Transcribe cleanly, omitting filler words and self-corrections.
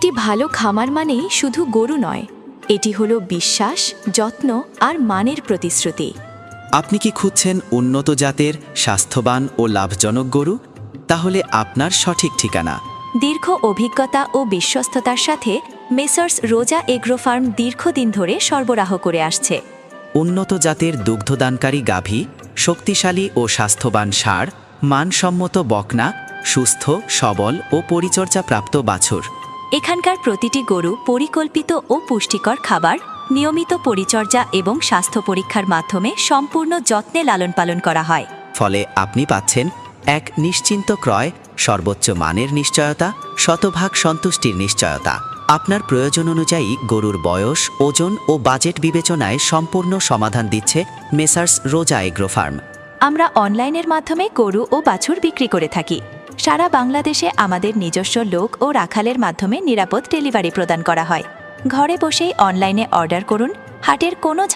একটি ভালো খামার মানেই শুধু গরু নয়, এটি হলো বিশ্বাস, যত্ন আর মানের প্রতিশ্রুতি। আপনি কি খুঁজছেন উন্নত জাতের, স্বাস্থ্যবান ও লাভজনক গরু? তাহলে আপনার সঠিক ঠিকানা। দীর্ঘ অভিজ্ঞতা ও বিশ্বস্ততার সাথে মেসার্স রোজা এগ্রো ফার্ম দীর্ঘদিন ধরে সরবরাহ করে আসছে। উন্নত জাতের দুগ্ধদানকারী গাভী, শক্তিশালী ও স্বাস্থ্যবান ষাঁড়, মানসম্মত বকনা, সুস্থ, সবল ও পরিচর্যাপ্রাপ্ত বাছুর। এখানকার প্রতিটি গরু পরিকল্পিত ও পুষ্টিকর খাবার, নিয়মিত পরিচর্যা এবং স্বাস্থ্য পরীক্ষার মাধ্যমে সম্পূর্ণ যত্নে লালন পালন করা হয়। ফলে আপনি পাচ্ছেন এক নিশ্চিন্ত ক্রয়, সর্বোচ্চ মানের নিশ্চয়তা, শতভাগ সন্তুষ্টির নিশ্চয়তা। আপনার প্রয়োজন অনুযায়ী গরুর বয়স, ওজন ও বাজেট বিবেচনায় সম্পূর্ণ সমাধান দিচ্ছে মেসার্স রোজা এগ্রো ফার্ম। আমরা অনলাইনের মাধ্যমে গরু ও বাছুর বিক্রি করে থাকি। সারা বাংলাদেশে আমাদের নিজস্ব লোক ও রাখালের মাধ্যমে নিরাপদ ডেলিভারি প্রদান করা হয়। ঘরে বসেই অনলাইনে অর্ডার করুন, হাটের কোনো